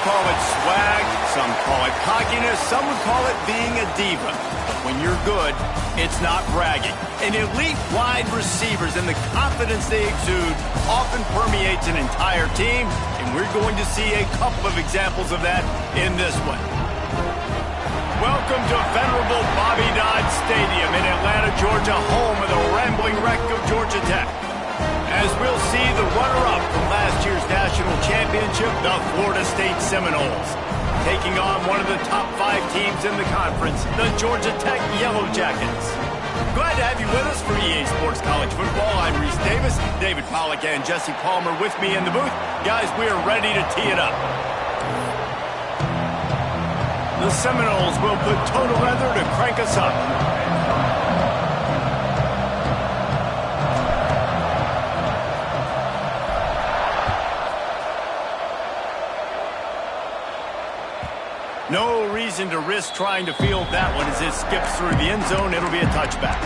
call it swag, some call it cockiness, some would call it being a diva. But when you're good, it's not bragging. And elite wide receivers and the confidence they exude often permeates an entire team, and we're going to see a couple of examples of that in this one. Welcome to venerable Bobby Dodd Stadium in Atlanta, Georgia, home of the rambling wreck of Georgia Tech. As we'll see the runner-up from last year's national championship, the Florida State Seminoles, taking on one of the top 5 teams in the conference, the Georgia Tech Yellow Jackets. Glad to have you with us for EA Sports College Football. I'm Reese Davis, David Pollack and Jesse Palmer with me in the booth. Guys, we are ready to tee it up. The Seminoles will put total weather to crank us up. No reason to risk trying to field that one as it skips through the end zone. It'll be a touchback.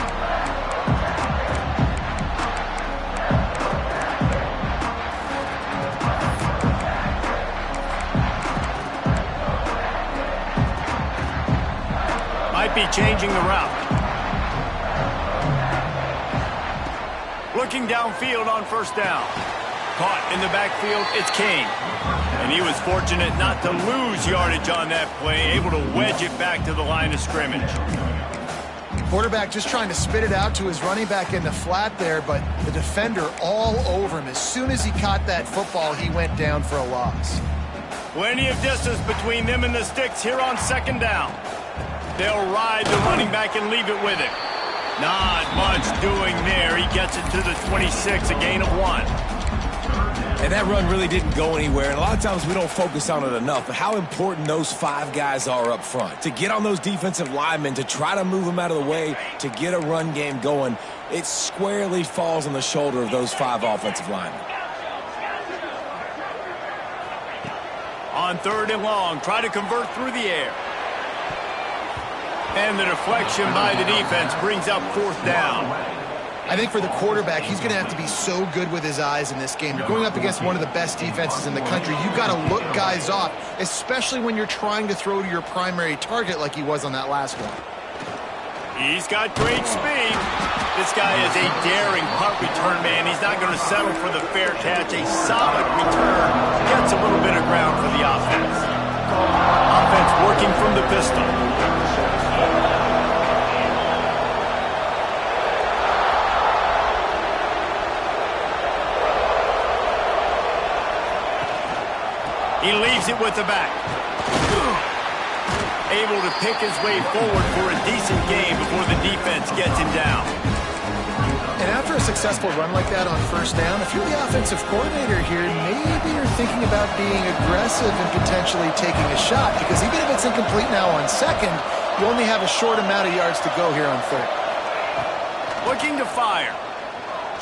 Might be changing the route. Looking downfield on first down. Caught in the backfield, it's Kane. And he was fortunate not to lose yardage on that play, able to wedge it back to the line of scrimmage. Quarterback just trying to spit it out to his running back in the flat there, but the defender all over him. As soon as he caught that football, he went down for a loss. Plenty of distance between them and the sticks here on second down. They'll ride the running back and leave it with him. Not much doing there. He gets it to the 26, a gain of 1. And that run really didn't go anywhere, and a lot of times we don't focus on it enough, but how important those 5 guys are up front. To get on those defensive linemen, to try to move them out of the way, to get a run game going, it squarely falls on the shoulder of those 5 offensive linemen. On 3rd and long, try to convert through the air. And the deflection by the defense brings up 4th down. I think for the quarterback, he's going to have to be so good with his eyes in this game. You're going up against one of the best defenses in the country. You've got to look guys off, especially when you're trying to throw to your primary target like he was on that last one. He's got great speed. This guy is a daring punt return man. He's not going to settle for the fair catch. A solid return. Gets a little bit of ground for the offense. Offense working from the pistol. He leaves it with the back. Able to pick his way forward for a decent game before the defense gets him down. And after a successful run like that on first down, if you're the offensive coordinator here, maybe you're thinking about being aggressive and potentially taking a shot, because even if it's incomplete now on second, you only have a short amount of yards to go here on third. Looking to fire.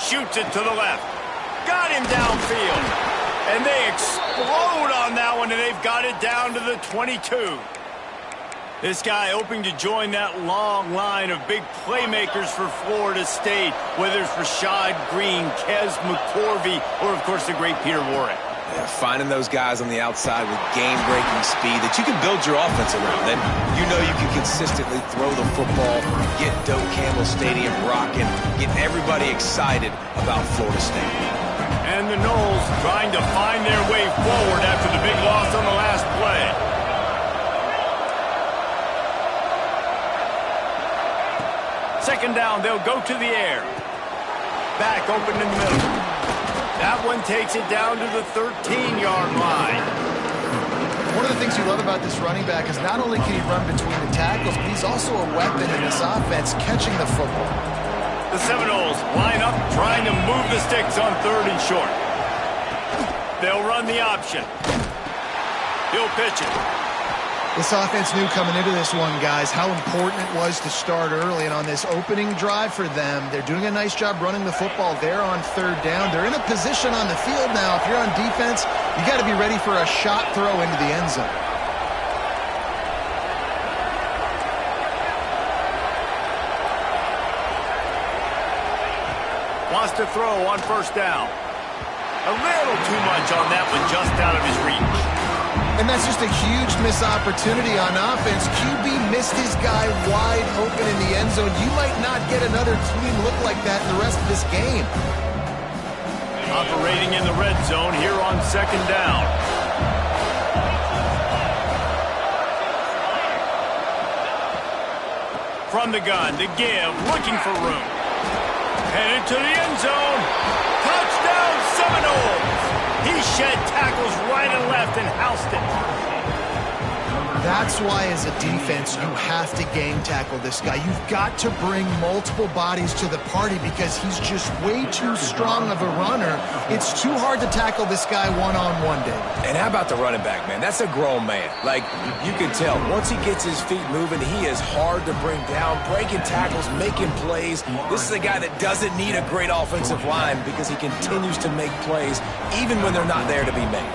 Shoots it to the left. Got him downfield. And they explode on that one, and they've got it down to the 22. This guy hoping to join that long line of big playmakers for Florida State, whether it's Rashad Green, Kez McCorvey, or, of course, the great Peter Warrick. Yeah, finding those guys on the outside with game-breaking speed that you can build your offense around. And you know you can consistently throw the football, get Doak Campbell Stadium rocking, get everybody excited about Florida State. And the Noles trying to find their way forward after the big loss on the last play. Second down, they'll go to the air. Back open in the middle. That one takes it down to the 13-yard line. One of the things you love about this running back is not only can he run between the tackles, but he's also a weapon in this offense catching the football. The Seminoles line up trying to move the sticks on 3rd and short. They'll run the option. He'll pitch it. This offense knew coming into this one, guys, how important it was to start early. And on this opening drive for them, they're doing a nice job running the football there on 3rd down. They're in a position on the field now. If you're on defense, you got to be ready for a shot throw into the end zone. Wants to throw on first down. A little too much on that one, just out of his reach. And that's just a huge missed opportunity on offense. QB missed his guy wide open in the end zone. You might not get another clean look like that in the rest of this game. Operating in the red zone here on second down. From the gun to give, looking for room. Headed to the end zone. Touchdown Seminoles! He shed tackles right and left and housed it. That's why, as a defense, you have to game tackle this guy. You've got to bring multiple bodies to the party because he's just way too strong of a runner. It's too hard to tackle this guy one-on-one, Dave. And how about the running back, man? That's a grown man. Like, you can tell, once he gets his feet moving, he is hard to bring down, breaking tackles, making plays. This is a guy that doesn't need a great offensive line because he continues to make plays even when they're not there to be made.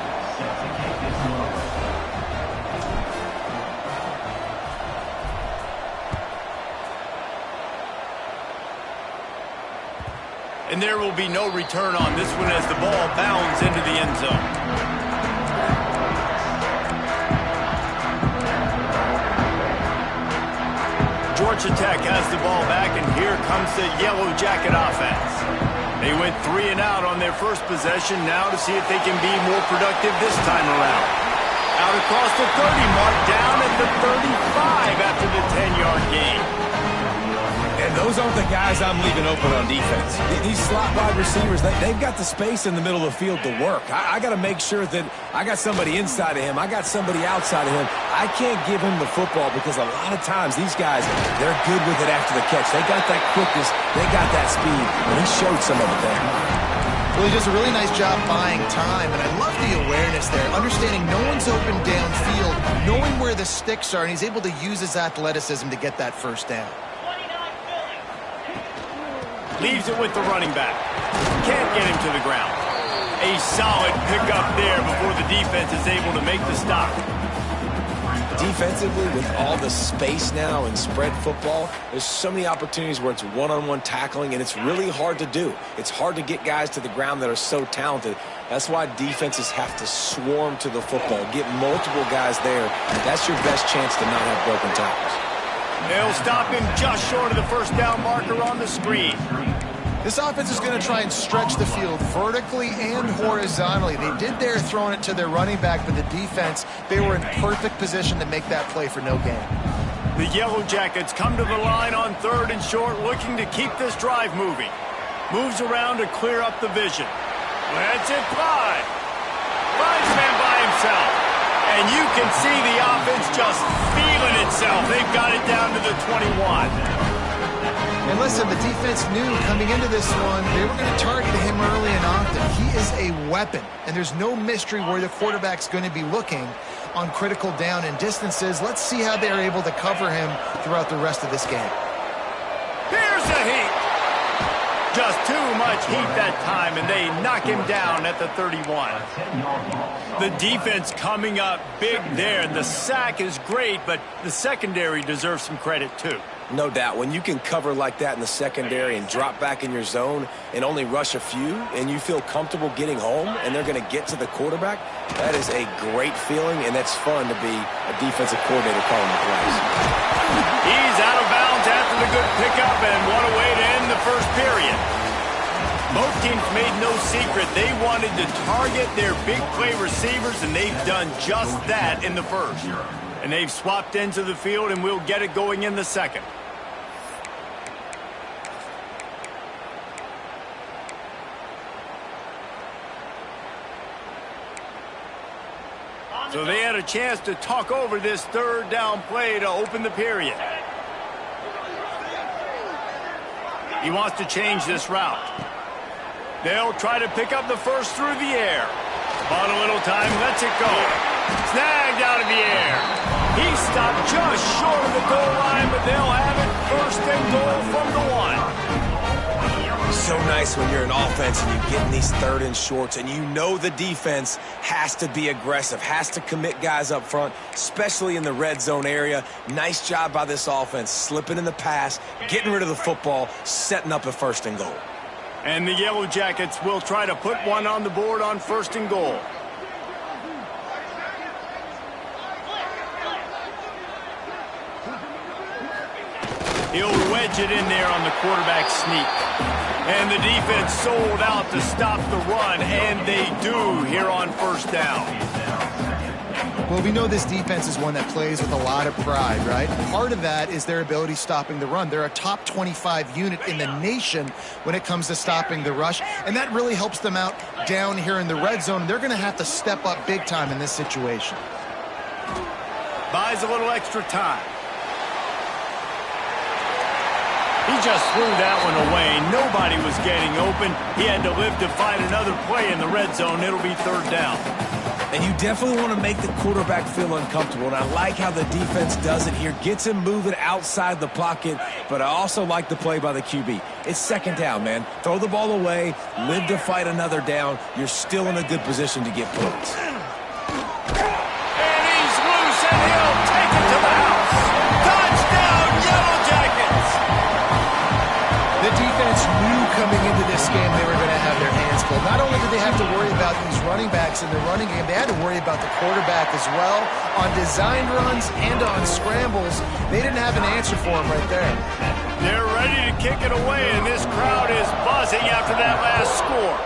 And there will be no return on this one as the ball bounds into the end zone. Georgia Tech has the ball back, and here comes the Yellow Jacket offense. They went 3 and out on their first possession, now to see if they can be more productive this time around. Out across the 30 mark, down at the 35 after the 10-yard gain. And those aren't the guys I'm leaving open on defense. These slot wide receivers, they've got the space in the middle of the field to work. I got to make sure that I got somebody inside of him. I got somebody outside of him. I can't give him the football because a lot of times these guys, they're good with it after the catch. They got that quickness. They got that speed. And he showed some of it there. Well, he does a really nice job buying time, and I love the awareness there, understanding no one's open downfield, knowing where the sticks are, and he's able to use his athleticism to get that first down. Leaves it with the running back. Can't get him to the ground. A solid pickup there before the defense is able to make the stop. Defensively, with all the space now and spread football, there's so many opportunities where it's one-on-one tackling, and it's really hard to do. It's hard to get guys to the ground that are so talented. That's why defenses have to swarm to the football, get multiple guys there. That's your best chance to not have broken tackles. They'll stop him just short of the first down marker on the screen. This offense is going to try and stretch the field vertically and horizontally. They did there throwing it to their running back, but the defense, they were in perfect position to make that play for no gain. The Yellow Jackets come to the line on 3rd and short, looking to keep this drive moving. Moves around to clear up the vision. Lets it fly. Finds man by himself. And you can see the offense just feeling itself. They've got it down to the 21. And listen, the defense knew coming into this one, they were going to target him early and often. He is a weapon, and there's no mystery where the quarterback's going to be looking on critical down and distances. Let's see how they're able to cover him throughout the rest of this game. Here's the heat. Just too much heat that time, and they knock him down at the 31. The defense coming up big there, and the sack is great, but the secondary deserves some credit too. No doubt. When you can cover like that in the secondary and drop back in your zone and only rush a few, and you feel comfortable getting home and they're going to get to the quarterback, that is a great feeling, and that's fun to be a defensive coordinator calling the plays. He's out of bounds after the good pickup, and what a way to end the first period. Both teams made no secret they wanted to target their big play receivers, and they've done just that in the first. And they've swapped into the field, and we'll get it going in the second. So they had a chance to talk over this 3rd down play to open the period. He wants to change this route. They'll try to pick up the first through the air. Bought a little time, lets it go. Snagged out of the air. He stopped just short of the goal line, but they'll have it 1st and goal from the 1. So nice when you're an offense and you get in these 3rd and shorts, and you know the defense has to be aggressive, has to commit guys up front, especially in the red zone area. Nice job by this offense, slipping in the pass, getting rid of the football, setting up a 1st and goal. And the Yellow Jackets will try to put one on the board on 1st and goal. He'll wedge it in there on the quarterback sneak. And the defense sold out to stop the run, and they do here on first down. Well, we know this defense is one that plays with a lot of pride, right? Part of that is their ability stopping the run. They're a top 25 unit in the nation when it comes to stopping the rush, and that really helps them out down here in the red zone. They're going to have to step up big time in this situation. Buys a little extra time. He just threw that one away. Nobody was getting open. He had to live to find another play in the red zone. It'll be third down. And you definitely want to make the quarterback feel uncomfortable. And I like how the defense does it here. Gets him moving outside the pocket. But I also like the play by the QB. It's second down, man. Throw the ball away. Live to fight another down. You're still in a good position to get points. And he's loose, and he'll take it to the house. Touchdown, Yellow Jackets! The defense knew coming into this game they were going to have their hands full. Not only did they have to worry about these running backs in the running game, they had to worry about the quarterback as well. On designed runs and on scrambles, they didn't have an answer for him right there. They're ready to kick it away, and this crowd is buzzing after that last score.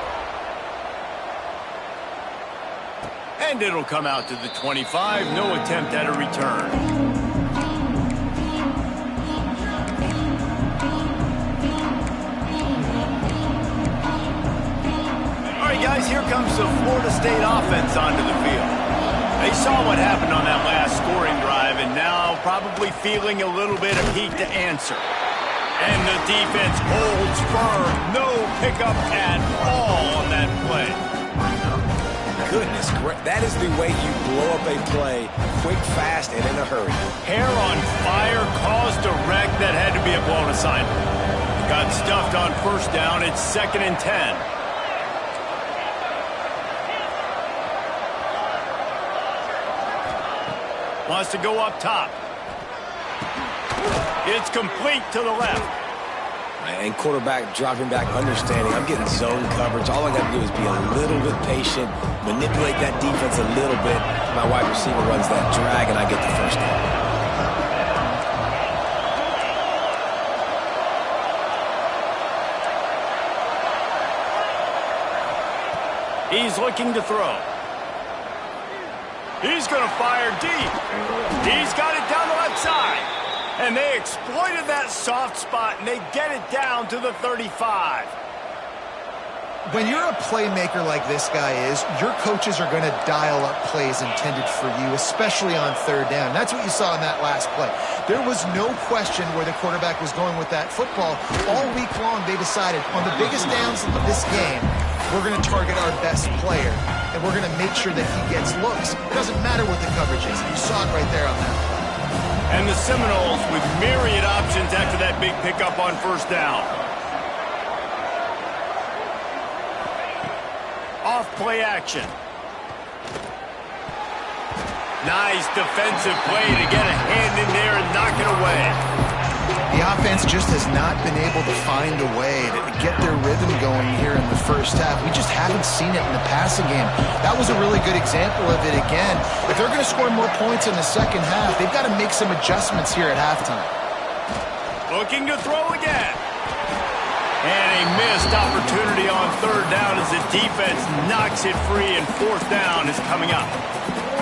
And it'll come out to the 25. No attempt at a return. Guys, here comes the Florida State offense onto the field. They saw what happened on that last scoring drive, and now probably feeling a little bit of heat to answer. And the defense holds firm. No pickup at all on that play. Goodness, that is the way you blow up a play, quick, fast, and in a hurry. Hair on fire caused a wreck that had to be a blown assignment. Got stuffed on first down. It's 2nd and 10. Wants to go up top. It's complete to the left. And quarterback dropping back, understanding. I'm getting zone coverage. All I got to do is be a little bit patient, manipulate that defense a little bit. My wide receiver runs that drag, and I get the first down. He's looking to throw. He's going to fire deep. He's got it down the left side. And they exploited that soft spot, and they get it down to the 35. When you're a playmaker like this guy is, your coaches are going to dial up plays intended for you, especially on third down. That's what you saw in that last play. There was no question where the quarterback was going with that football. All week long, they decided on the biggest downs of this game, we're going to target our best player, and we're going to make sure that he gets looks. It doesn't matter what the coverage is. You saw it right there on that play. And the Seminoles with myriad options after that big pickup on first down. Off play action. Nice defensive play to get a hand in there and knock it away. The offense just has not been able to find a way to get their rhythm going here in the first half. We just haven't seen it in the passing game. That was a really good example of it again. If they're going to score more points in the second half, they've got to make some adjustments here at halftime. Looking to throw again. And a missed opportunity on third down as the defense knocks it free, and fourth down is coming up.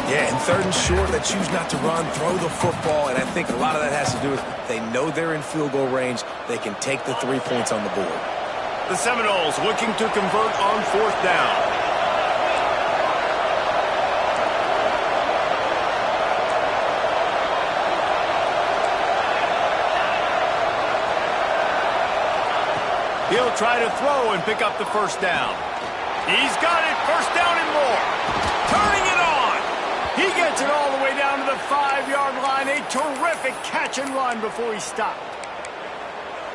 Yeah, and third and short, they choose not to run, throw the football, and I think a lot of that has to do with they know they're in field goal range. They can take the 3 points on the board. The Seminoles looking to convert on fourth down. He'll try to throw and pick up the first down. He's got it, first down and more. Turning it on. He gets it all the way down to the 5-yard line. A terrific catch and run before he stopped.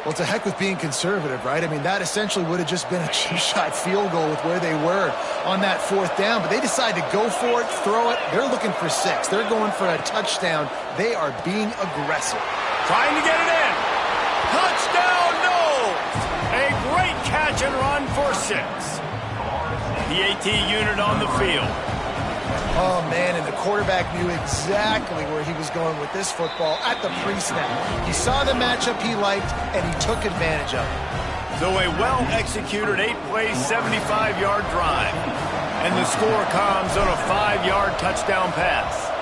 Well, it's a heck with being conservative, right? I mean, that essentially would have just been a chip-shot field goal with where they were on that fourth down. But they decided to go for it, throw it. They're looking for 6. They're going for a touchdown. They are being aggressive. Trying to get it in. Touchdown, no! A great catch and run for 6. The AT unit on the field. Oh, man, and the quarterback knew exactly where he was going with this football at the pre-snap. He saw the matchup he liked, and he took advantage of it. So a well-executed 8-play, 75-yard drive. And the score comes on a 5-yard touchdown pass.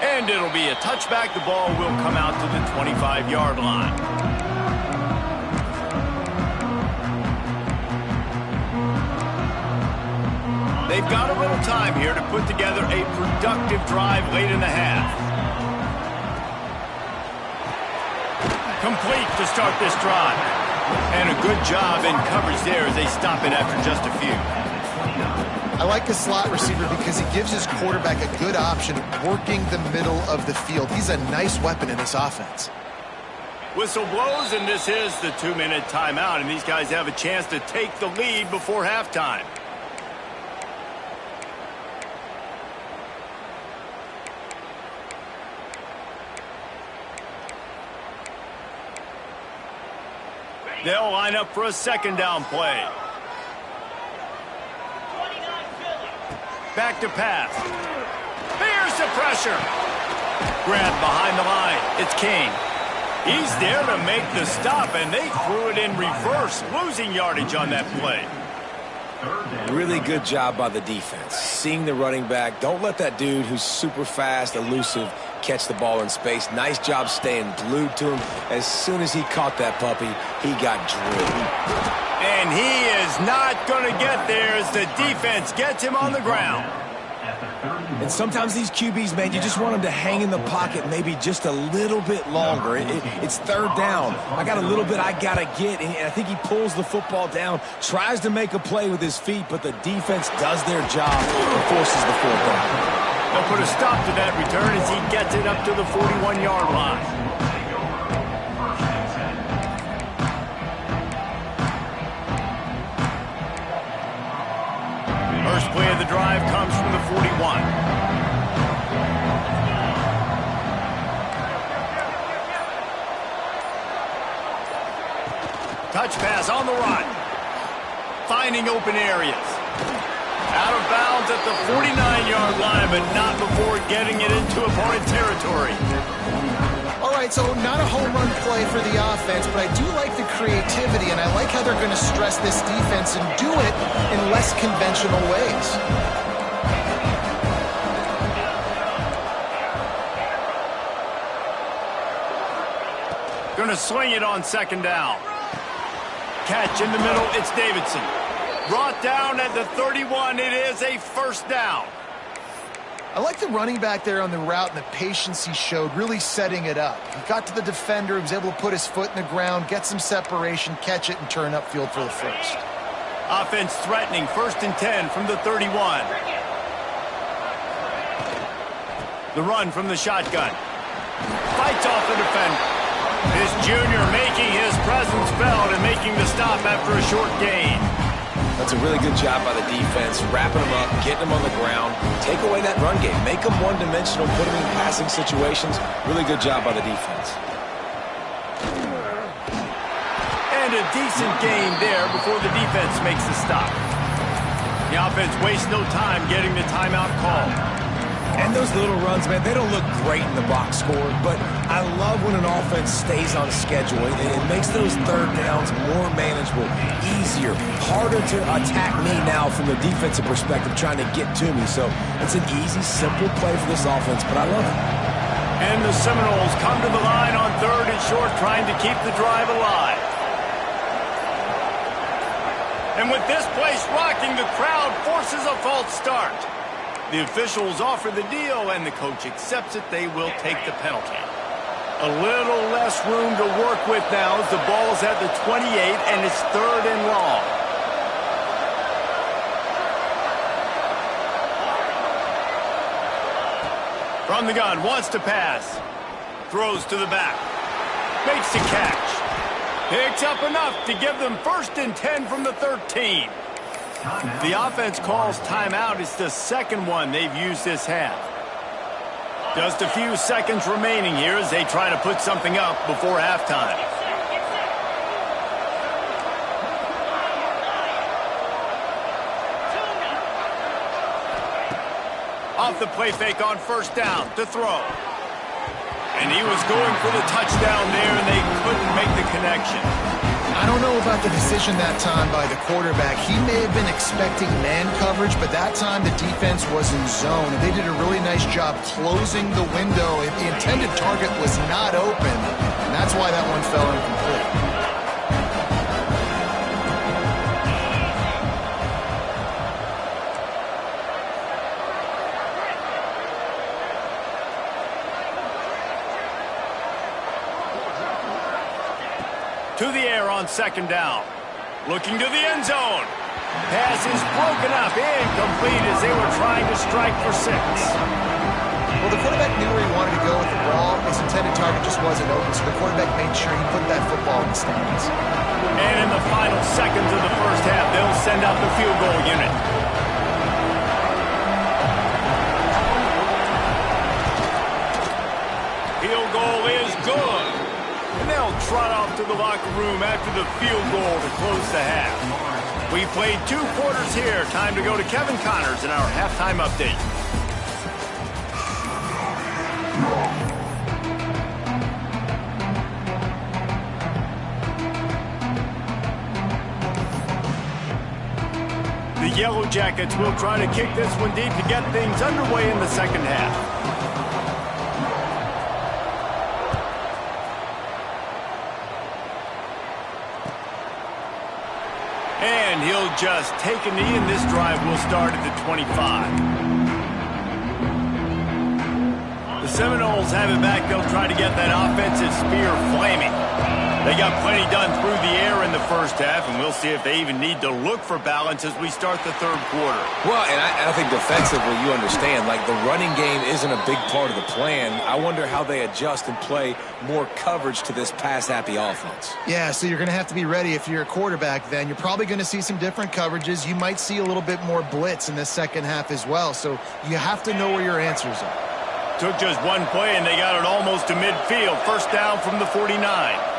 And it'll be a touchback. The ball will come out to the 25-yard line. They've got a little time here to put together a productive drive late in the half. Complete to start this drive. And a good job in coverage there as they stop it after just a few. I like the slot receiver because he gives his quarterback a good option working the middle of the field. He's a nice weapon in this offense. Whistle blows, and this is the 2-minute timeout, and these guys have a chance to take the lead before halftime. They'll line up for a second down play. Back to pass. Here's the pressure. Grabbed behind the line. It's King. He's there to make the stop, and they threw it in reverse, losing yardage on that play. Really good job by the defense. Seeing the running back. Don't let that dude who's super fast, elusive, catch the ball in space. Nice job staying glued to him. As soon as he caught that puppy, he got drilled. And he is not going to get there as the defense gets him on the ground. And sometimes these QBs, man, you just want them to hang in the pocket maybe just a little bit longer. It's third down. I got a little bit I got to get, and I think he pulls the football down, tries to make a play with his feet, but the defense does their job and forces the fourth down. They'll put a stop to that return as he gets it up to the 41-yard line. First play of the drive comes from the 41. Touch pass on the run. Finding open areas. Out of bounds at the 49-yard line, but not before getting it into opponent territory. All right, so not a home run play for the offense, but I do like the creativity, and I like how they're going to stress this defense and do it in less conventional ways. Going to swing it on second down. Catch in the middle, it's Davidson. Brought down at the 31, it is a first down. I like the running back there on the route and the patience he showed, really setting it up. He got to the defender, he was able to put his foot in the ground, get some separation, catch it, and turn upfield for the first. Offense threatening, 1st and 10 from the 31. The run from the shotgun. Fights off the defender. This junior making his presence felt and making the stop after a short gain. That's a really good job by the defense, wrapping them up, getting them on the ground, take away that run game, make them one-dimensional, put them in passing situations. Really good job by the defense. And a decent gain there before the defense makes the stop. The offense wastes no time getting the timeout call. And those little runs, man, they don't look great in the box score, but I love when an offense stays on schedule. It makes those third downs more manageable, easier, harder to attack me now from the defensive perspective trying to get to me. So it's an easy, simple play for this offense, but I love it. And the Seminoles come to the line on 3rd and short, trying to keep the drive alive. And with this place rocking, the crowd forces a false start. The officials offer the deal, and the coach accepts it. They will take the penalty. A little less room to work with now as the ball's at the 28, and it's 3rd and long. From the gun, wants to pass. Throws to the back. Makes the catch. Picks up enough to give them 1st and 10 from the 13. The offense calls timeout. It's the second one they've used this half. Just a few seconds remaining here as they try to put something up before halftime. Off the play fake on first down to throw. And he was going for the touchdown there, and they couldn't make the connection. I don't know about the decision that time by the quarterback. He may have been expecting man coverage, but that time the defense was in zone. And they did a really nice job closing the window. The intended target was not open, and that's why that one fell incomplete. To the air on second down. Looking to the end zone. Pass is broken up. Incomplete as they were trying to strike for 6. Well, the quarterback knew where he wanted to go with the ball. His intended target just wasn't open, so the quarterback made sure he put that football in the stands. And in the final seconds of the first half, they'll send out the field goal unit. Field goal is good. And they'll trot off to the locker room after the field goal to close the half. We played 2 quarters here. Time to go to Kevin Connors in our halftime update. The Yellow Jackets will try to kick this one deep to get things underway in the second half. And he'll just take a knee, and this drive will start at the 25. The Seminoles have it back. They'll try to get that offensive spear flaming. They got plenty done through the air in the first half, and we'll see if they even need to look for balance as we start the third quarter. Well, and I think defensively, you understand, like the running game isn't a big part of the plan. I wonder how they adjust and play more coverage to this pass-happy offense. Yeah, so you're going to have to be ready if you're a quarterback then. You're probably going to see some different coverages. You might see a little bit more blitz in the second half as well, so you have to know where your answers are. Took just one play, and they got it almost to midfield. First down from the 49.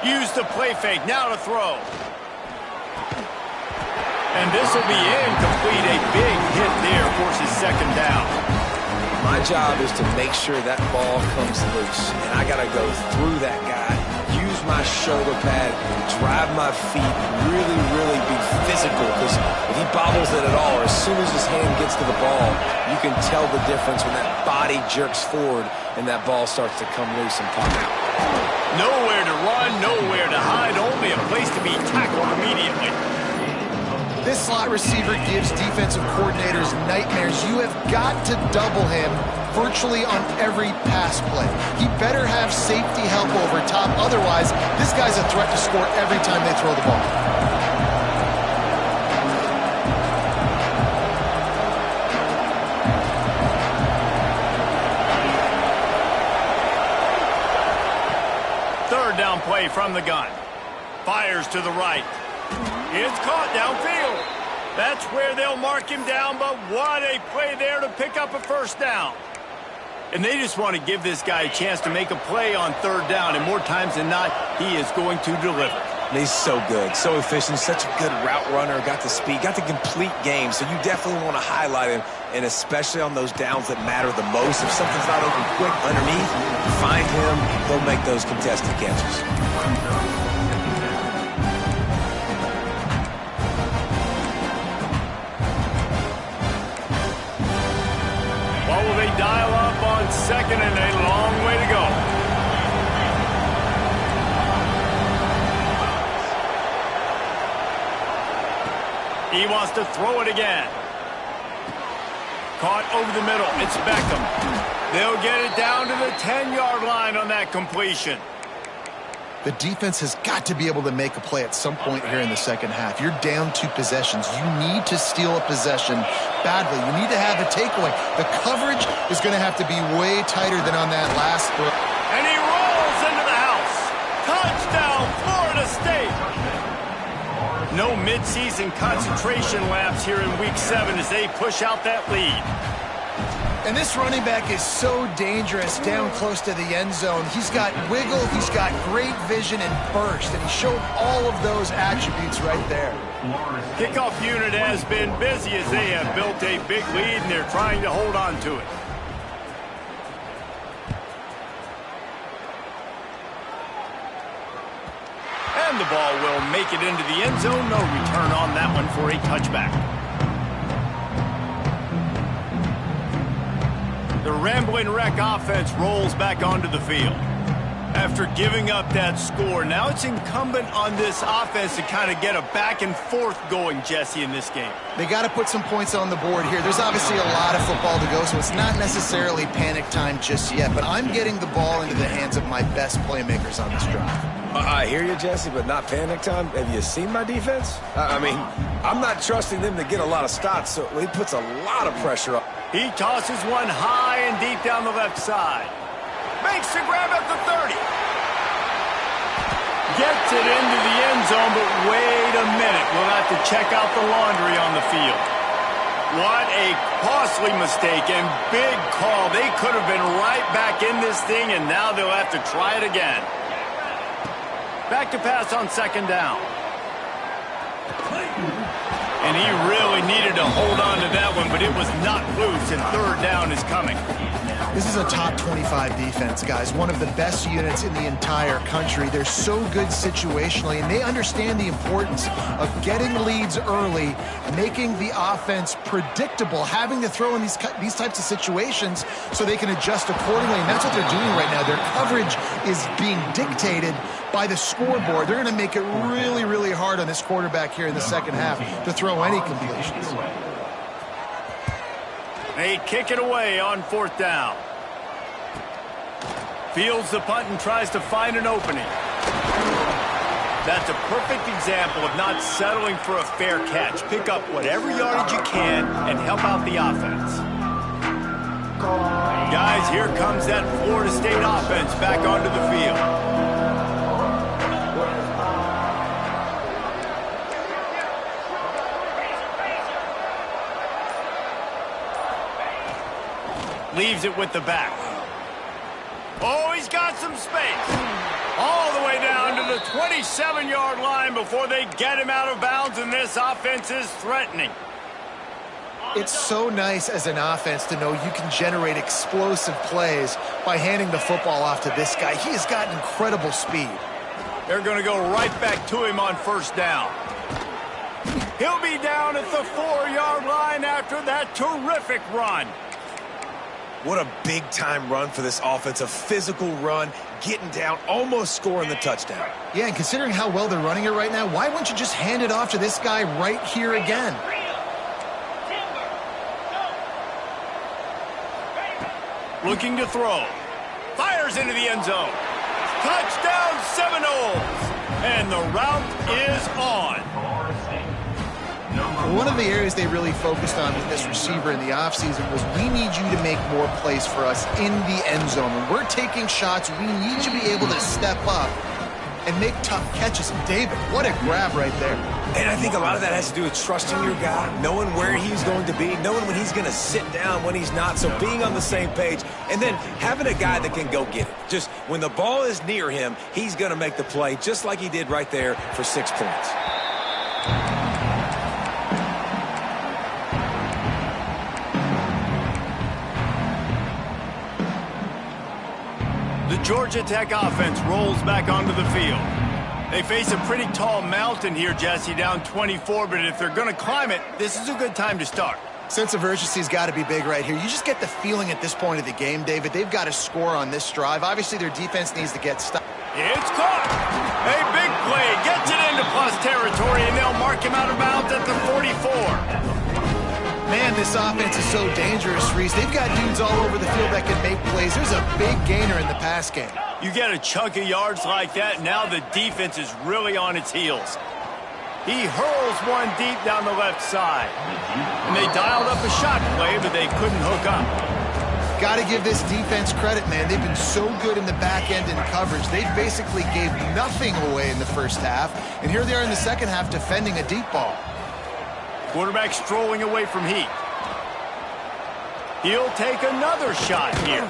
Use the play fake, now to throw. And this will be incomplete. A big hit there forces second down. My job is to make sure that ball comes loose, and I got to go through that guy, use my shoulder pad, drive my feet, really be physical, because if he bobbles it at all, or as soon as his hand gets to the ball, you can tell the difference when that body jerks forward and that ball starts to come loose and pop out. Nowhere to run, nowhere to hide, only a place to be tackled immediately. This slot receiver gives defensive coordinators nightmares. You have got to double him virtually on every pass play. He better have safety help over top. Otherwise, this guy's a threat to score every time they throw the ball. Third down play from the gun. Fires to the right. It's caught downfield. That's where they'll mark him down, but what a play there to pick up a first down. And they just want to give this guy a chance to make a play on third down, and more times than not, he is going to deliver. And he's so good, so efficient, such a good route runner, got the speed, got the complete game, so you definitely want to highlight him, and especially on those downs that matter the most. If something's not open quick underneath, find him, he'll make those contested catches. What will they dial up on second, and a long way to go? He wants to throw it again. Caught over the middle. It's Beckham. They'll get it down to the 10-yard line on that completion. The defense has got to be able to make a play at some point here in the second half. You're down 2 possessions. You need to steal a possession badly. You need to have a takeaway. The coverage is going to have to be way tighter than on that last throw. And he rolls into the house. Touchdown, Florida State. No midseason concentration laps here in Week 7 as they push out that lead. And this running back is so dangerous down close to the end zone. He's got wiggle, he's got great vision and burst, and he showed all of those attributes right there. Kickoff unit has been busy as they have built a big lead, and they're trying to hold on to it. And the ball will make it into the end zone. No return on that one for a touchback. The Rambling Wreck offense rolls back onto the field. After giving up that score, now it's incumbent on this offense to kind of get a back and forth going, Jesse, in this game. They got to put some points on the board here. There's obviously a lot of football to go, so it's not necessarily panic time just yet, but I'm getting the ball into the hands of my best playmakers on this drive. I hear you, Jesse, but not panic time. Have you seen my defense? I mean, I'm not trusting them to get a lot of stops, so he puts a lot of pressure on. He tosses one high and deep down the left side. Makes the grab at the 30. Gets it into the end zone, but wait a minute. We'll have to check out the laundry on the field. What a costly mistake and big call. They could have been right back in this thing, and now they'll have to try it again. Back to pass on second down. And he really needed to hold on to that one, but it was not loose, and third down is coming. This is a top 25 defense, guys. One of the best units in the entire country. They're so good situationally, and they understand the importance of getting leads early, making the offense predictable, having to throw in these types of situations so they can adjust accordingly, and that's what they're doing right now. Their coverage is being dictated by the scoreboard. They're going to make it really, really hard on this quarterback here in the second half to throw any completions. They kick it away on fourth down. Fields the punt and tries to find an opening. That's a perfect example of not settling for a fair catch. Pick up whatever yardage you can and help out the offense. Guys, here comes that Florida State offense back onto the field. Leaves it with the back. Oh, he's got some space. All the way down to the 27-yard line before they get him out of bounds, and this offense is threatening. It's so nice as an offense to know you can generate explosive plays by handing the football off to this guy. He has got incredible speed. They're going to go right back to him on first down. He'll be down at the 4-yard line after that terrific run. What a big-time run for this offense. A physical run, getting down, almost scoring the touchdown. Yeah, and considering how well they're running it right now, why wouldn't you just hand it off to this guy right here again? Looking to throw. Fires into the end zone. Touchdown Seminoles! And the route is on. One of the areas they really focused on with this receiver in the offseason was we need you to make more plays for us in the end zone. When we're taking shots, we need you to be able to step up and make tough catches. And David, what a grab right there. And I think a lot of that has to do with trusting your guy, knowing where he's going to be, knowing when he's going to sit down, when he's not, so being on the same page, and then having a guy that can go get it. Just when the ball is near him, he's going to make the play just like he did right there for 6 points. The Georgia Tech offense rolls back onto the field. They face a pretty tall mountain here, Jesse, down 24, but if they're going to climb it, this is a good time to start. Sense of urgency's got to be big right here. You just get the feeling at this point of the game, David, they've got to score on this drive. Obviously, their defense needs to get stopped. It's caught. A big play. Gets it into plus territory, and they'll mark him out of bounds at the 44. Man, this offense is so dangerous, Reese. They've got dudes all over the field that can make plays. There's a big gainer in the pass game. You get a chunk of yards like that, now the defense is really on its heels. He hurls one deep down the left side. And they dialed up a shot play, but they couldn't hook up. Got to give this defense credit, man. They've been so good in the back end in coverage. They basically gave nothing away in the first half. And here they are in the second half defending a deep ball. Quarterback strolling away from Heat. He'll take another shot here.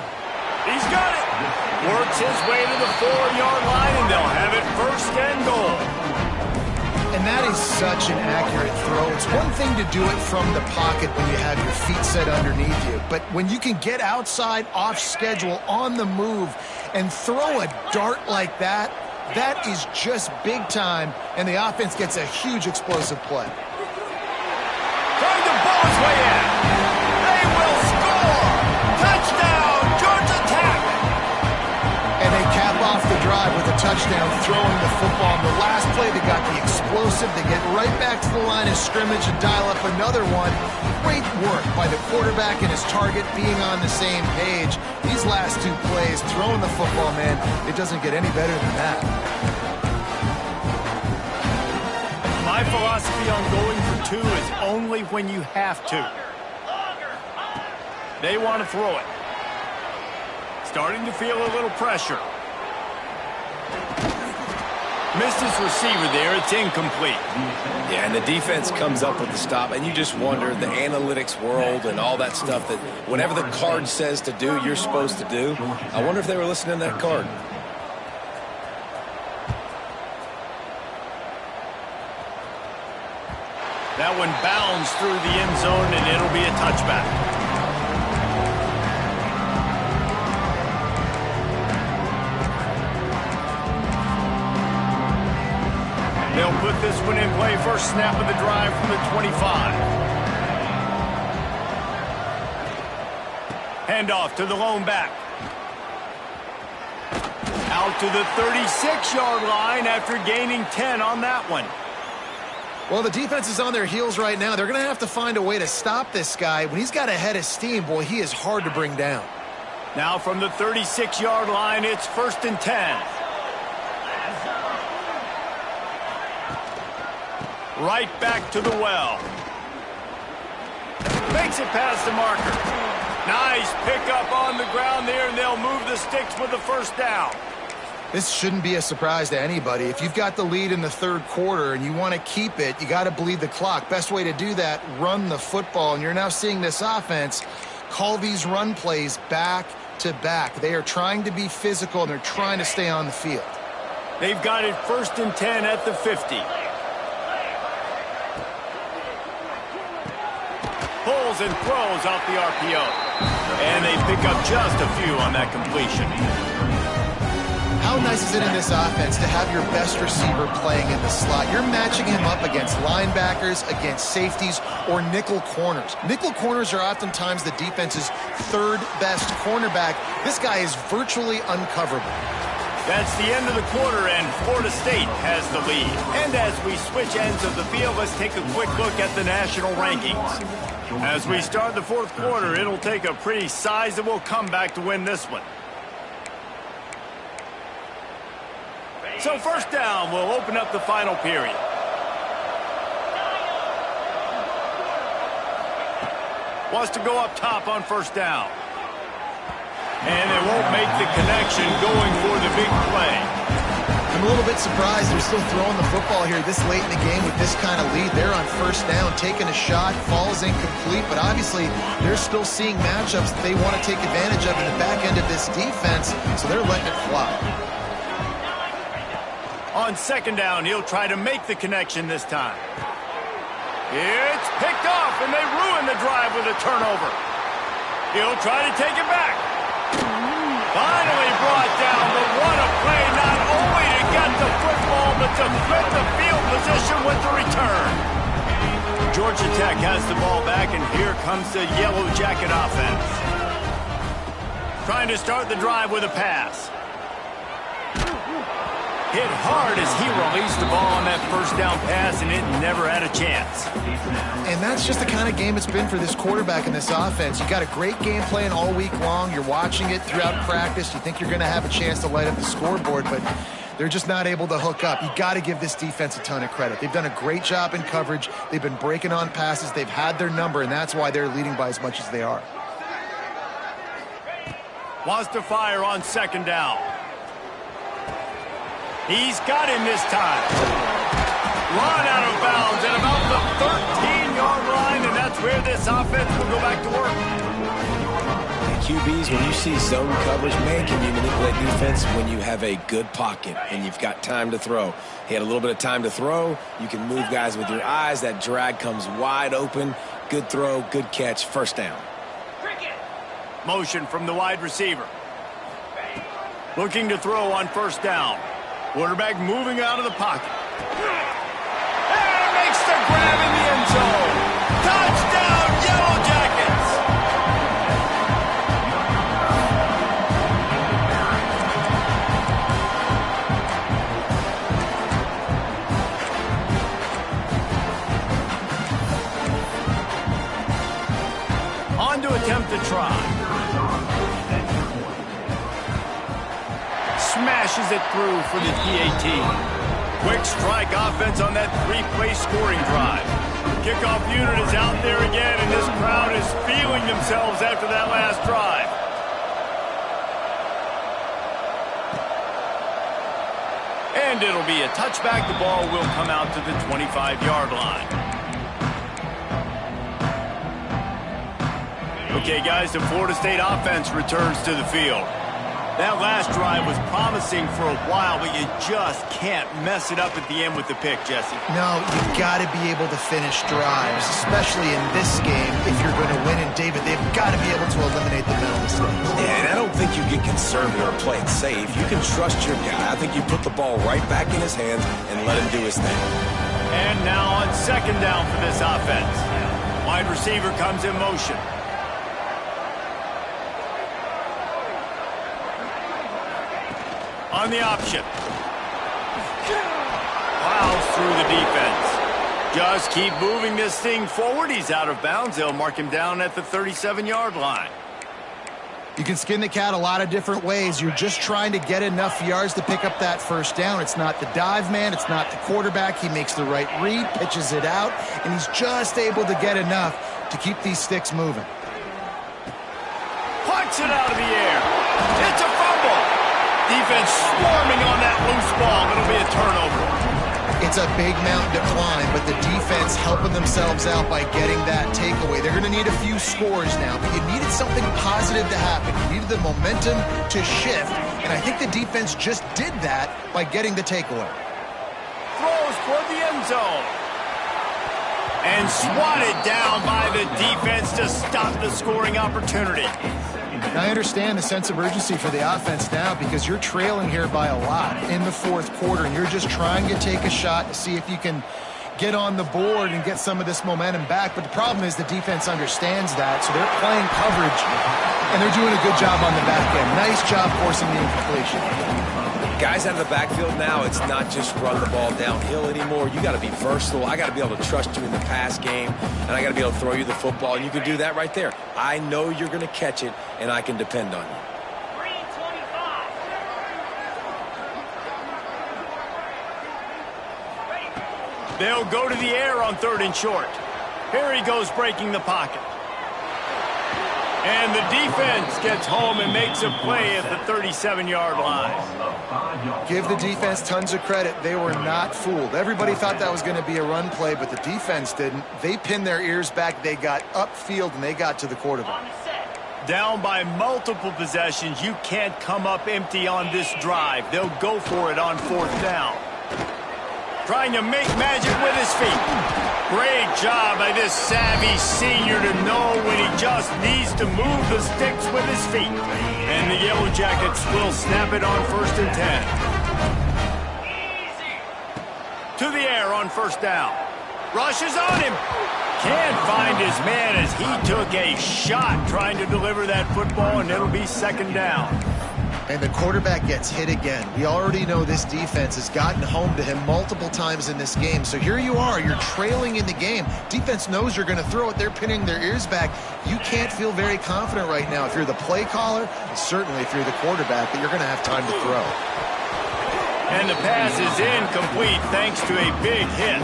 He's got it. Works his way to the 4-yard line, and they'll have it first and goal. And that is such an accurate throw. It's one thing to do it from the pocket when you have your feet set underneath you, but when you can get outside, off schedule, on the move, and throw a dart like that, that is just big time, and the offense gets a huge explosive play. Trying to ball his way in. They will score! Touchdown, Georgia Tech! And they cap off the drive with a touchdown, throwing the football. On the last play, they got the explosive. They get right back to the line of scrimmage and dial up another one. Great work by the quarterback and his target being on the same page. These last two plays, throwing the football, man, it doesn't get any better than that. My philosophy on going for two is only when you have to. They want to throw it. Starting to feel a little pressure. Missed his receiver there. It's incomplete. Yeah, and the defense comes up with the stop, and you just wonder, the analytics world and all that stuff, that whatever the card says to do, you're supposed to do. I wonder if they were listening to that card. That one bounds through the end zone, and it'll be a touchback. They'll put this one in play. First snap of the drive from the 25. Handoff to the lone back. Out to the 36-yard line after gaining 10 on that one. Well, the defense is on their heels right now. They're going to have to find a way to stop this guy. When he's got a head of steam, boy, he is hard to bring down. Now from the 36-yard line, it's first and 10. Right back to the well. Makes it past the marker. Nice pickup on the ground there, and they'll move the sticks with the first down. This shouldn't be a surprise to anybody. If you've got the lead in the third quarter and you want to keep it, you got to bleed the clock. Best way to do that, run the football. And you're now seeing this offense call these run plays back to back. They are trying to be physical, and they're trying to stay on the field. They've got it first and 10 at the 50. Pulls and throws out the RPO. And they pick up just a few on that completion. How nice is it in this offense to have your best receiver playing in the slot? You're matching him up against linebackers, against safeties, or nickel corners. Nickel corners are oftentimes the defense's third best cornerback. This guy is virtually uncoverable. That's the end of the quarter, and Florida State has the lead. And as we switch ends of the field, let's take a quick look at the national rankings. As we start the fourth quarter, it'll take a pretty sizable comeback to win this one. So first down, we'll open up the final period. Wants to go up top on first down. And they won't make the connection going for the big play. I'm a little bit surprised they're still throwing the football here this late in the game with this kind of lead. They're on first down, taking a shot, falls incomplete, but obviously they're still seeing matchups that they want to take advantage of in the back end of this defense, so they're letting it fly. On second down, he'll try to make the connection this time. It's picked off, and they ruin the drive with a turnover. He'll try to take it back. Finally brought down, but what a play, not only to get the football, but to flip the field position with the return. Georgia Tech has the ball back, and here comes the Yellow Jacket offense. Trying to start the drive with a pass. Hit hard as he released the ball on that first down pass, and it never had a chance. And that's just the kind of game it's been for this quarterback in this offense. You got a great game plan all week long. You're watching it throughout practice. You think you're going to have a chance to light up the scoreboard, but they're just not able to hook up. You got to give this defense a ton of credit. They've done a great job in coverage. They've been breaking on passes. They've had their number, and that's why they're leading by as much as they are. Wants to fire on second down. He's got him this time. Run out of bounds at about the 13-yard line, and that's where this offense will go back to work. QBs, when you see zone coverage, man, can you manipulate defense when you have a good pocket and you've got time to throw. He had a little bit of time to throw. You can move guys with your eyes. That drag comes wide open. Good throw, good catch, first down. Motion from the wide receiver. Looking to throw on first down. Quarterback moving out of the pocket. And makes the grab in the end zone. Touchdown, Yellow Jackets! On to attempt to try. Smashes it through for the PAT. Quick strike offense on that three-play scoring drive. Kickoff unit is out there again, and this crowd is feeling themselves after that last drive. And it'll be a touchback. The ball will come out to the 25-yard line. Okay, guys, the Florida State offense returns to the field. That last drive was promising for a while, but you just can't mess it up at the end with the pick, Jesse. No, you've got to be able to finish drives, especially in this game. If you're going to win, and David, they've got to be able to eliminate the mental mistakes. Yeah, and I don't think you get conservative or play it safe. You can trust your guy. I think you put the ball right back in his hands and let him do his thing. And now on second down for this offense. Wide receiver comes in motion. On the option. Plows through the defense. Just keep moving this thing forward. He's out of bounds. They'll mark him down at the 37-yard line. You can skin the cat a lot of different ways. You're just trying to get enough yards to pick up that first down. It's not the dive man. It's not the quarterback. He makes the right read, pitches it out, and he's just able to get enough to keep these sticks moving. Punch it out of the air. It's a fumble. Defense swarming on that loose ball. It'll be a turnover. It's a big mountain to climb, but the defense helping themselves out by getting that takeaway. They're going to need a few scores now, but you needed something positive to happen. You needed the momentum to shift, and I think the defense just did that by getting the takeaway. Throws toward the end zone. And swatted down by the defense to stop the scoring opportunity. I understand the sense of urgency for the offense now because you're trailing here by a lot in the fourth quarter, and you're just trying to take a shot to see if you can get on the board and get some of this momentum back. But the problem is the defense understands that, so they're playing coverage, and they're doing a good job on the back end. Nice job forcing the incompletion. Guys out of the backfield now, it's not just run the ball downhill anymore. You got to be versatile. I got to be able to trust you in the pass game, and I got to be able to throw you the football, and you can do that right there. I know you're going to catch it, and I can depend on you. They'll go to the air on third and short. Here he goes breaking the pocket. And the defense gets home and makes a play at the 37-yard line. Give the defense tons of credit. They were not fooled. Everybody thought that was going to be a run play, but the defense didn't. They pinned their ears back. They got upfield, and they got to the quarterback. Down by multiple possessions. You can't come up empty on this drive. They'll go for it on fourth down. Trying to make magic with his feet. Great job by this savvy senior to know when he just needs to move the sticks with his feet. And the Yellow Jackets will snap it on first and 10. To the air on first down. Rushes on him. Can't find his man as he took a shot trying to deliver that football, and it'll be second down. And the quarterback gets hit again. We already know this defense has gotten home to him multiple times in this game. So here you are, you're trailing in the game. Defense knows you're going to throw it. They're pinning their ears back. You can't feel very confident right now if you're the play caller, and certainly if you're the quarterback, that you're going to have time to throw. And the pass is incomplete thanks to a big hit.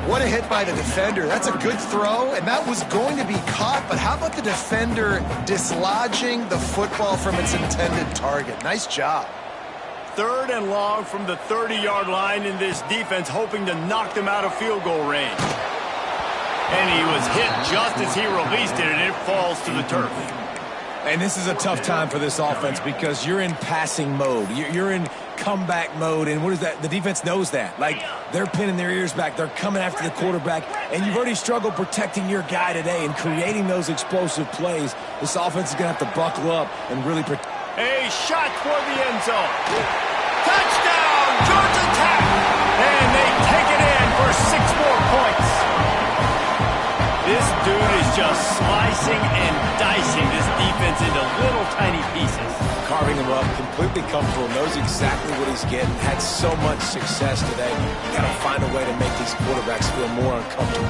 What a hit by the defender. That's a good throw, and that was going to be caught, but how about the defender dislodging the football from its intended target? Nice job. Third and long from the 30-yard line in this defense, hoping to knock them out of field goal range. And he was hit just as he released it, and it falls to the turf. And this is a tough time for this offense because you're in passing mode. You're in comeback mode, and what is that? The defense knows that. Like, they're pinning their ears back. They're coming after the quarterback, and you've already struggled protecting your guy today and creating those explosive plays. This offense is going to have to buckle up and really protect. A shot toward the end zone. Touchdown, Georgia Tech! And they take it in for 6 more points. This dude is just slicing and dicing this defense into little tiny pieces. Carving him up, completely comfortable, knows exactly what he's getting, had so much success today. You got to find a way to make these quarterbacks feel more uncomfortable.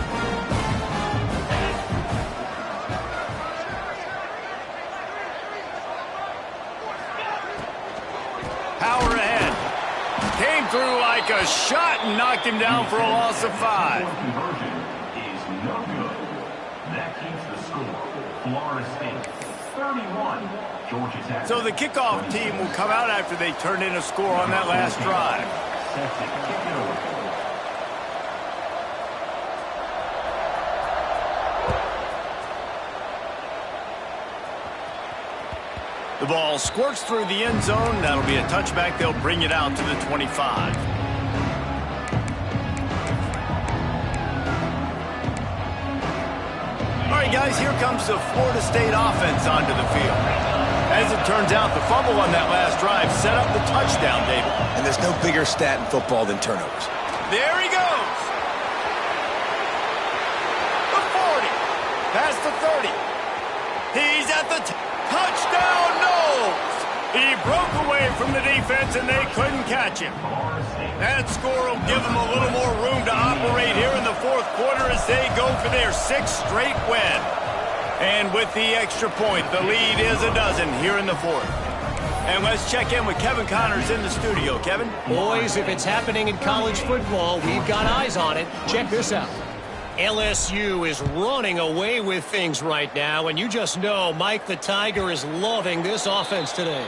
Power ahead. Came through like a shot and knocked him down for a loss of 5. So the kickoff team will come out after they turn in a score on that last drive. The ball squirts through the end zone. That'll be a touchback. They'll bring it out to the 25. All right, guys, here comes the Florida State offense onto the field. As it turns out, the fumble on that last drive set up the touchdown, David. And there's no bigger stat in football than turnovers. There he goes. The 40. Past the 30. He's at the touchdown nose. He broke away from the defense, and they couldn't catch him. That score will give them a little more room to operate here in the fourth quarter as they go for their 6th straight win. And with the extra point, the lead is a dozen here in the fourth. And let's check in with Kevin Connors in the studio. Kevin? Boys, if it's happening in college football, we've got eyes on it. Check this out. LSU is running away with things right now, and you just know Mike the Tiger is loving this offense today.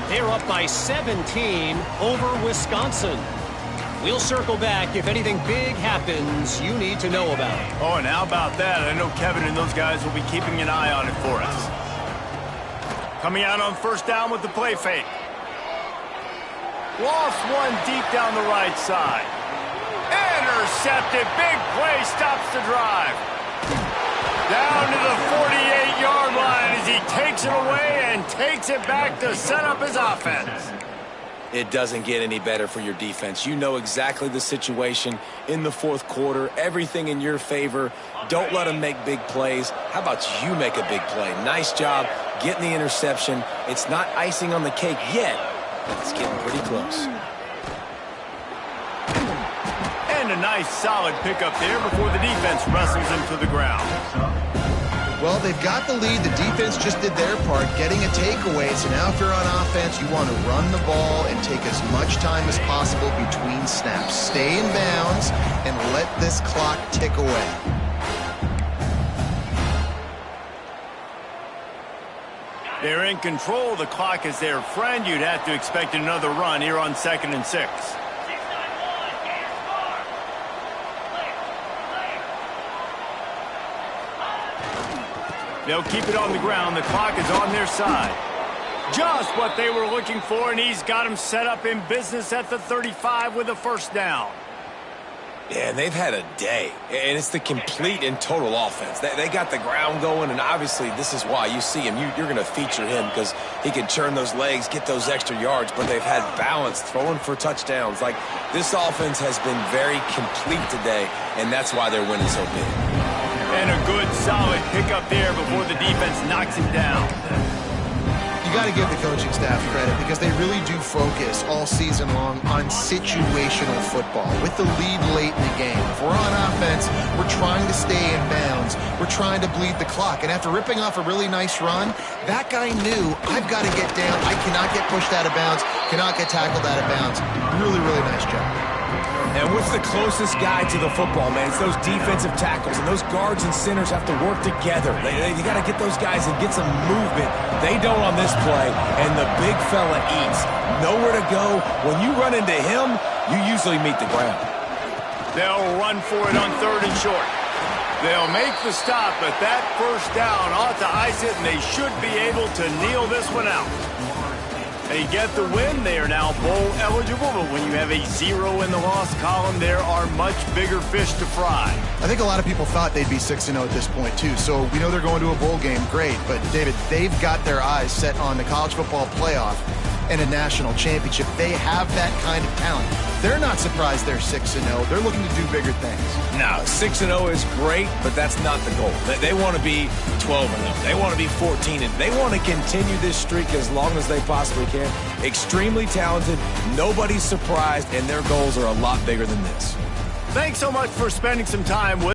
They're up by 17 over Wisconsin. We'll circle back if anything big happens you need to know about. Oh, and how about that? I know Kevin and those guys will be keeping an eye on it for us. Coming out on first down with the play fake. Lost one deep down the right side. Intercepted. Big play stops the drive. Down to the 48-yard line as he takes it away and takes it back to set up his offense. It doesn't get any better for your defense. You know exactly the situation in the fourth quarter. Everything in your favor. Don't let them make big plays. How about you make a big play? Nice job getting the interception. It's not icing on the cake yet, but it's getting pretty close. And a nice solid pickup there before the defense wrestles him to the ground. Well, they've got the lead. The defense just did their part, getting a takeaway. So now if you're on offense, you want to run the ball and take as much time as possible between snaps. Stay in bounds and let this clock tick away. They're in control. The clock is their friend. You'd have to expect another run here on 2nd and 6. They'll keep it on the ground. The clock is on their side. Just what they were looking for, and he's got him set up in business at the 35 with a first down. Yeah, and they've had a day, and it's the complete and total offense. They got the ground going, and obviously this is why you see him. You're going to feature him because he can turn those legs, get those extra yards, but they've had balance, throwing for touchdowns. Like, this offense has been very complete today, and that's why they're winning so big. And a good, solid pickup there before the defense knocks him down. You got to give the coaching staff credit because they really do focus all season long on situational football with the lead late in the game. If we're on offense, we're trying to stay in bounds. We're trying to bleed the clock. And after ripping off a really nice run, that guy knew, I've got to get down. I cannot get pushed out of bounds, cannot get tackled out of bounds. Really, really nice job. And what's the closest guy to the football, man? It's those defensive tackles, and those guards and centers have to work together. You got to get those guys and get some movement. They don't on this play, and the big fella eats. Nowhere to go. When you run into him, you usually meet the ground. They'll run for it on 3rd and short. They'll make the stop, but that first down ought to ice it, and they should be able to kneel this one out. They get the win. They are now bowl eligible, but when you have a 0 in the loss column, there are much bigger fish to fry. I think a lot of people thought they'd be 6-0 at this point, too. So we know they're going to a bowl game. Great. But, David, they've got their eyes set on the college football playoff and a national championship. They have that kind of talent. They're not surprised they're 6-0. They're looking to do bigger things. No, 6-0 is great, but that's not the goal. They want to be 12-0. They want to be 14-0. They want to continue this streak as long as they possibly can. Extremely talented. Nobody's surprised, and their goals are a lot bigger than this. Thanks so much for spending some time with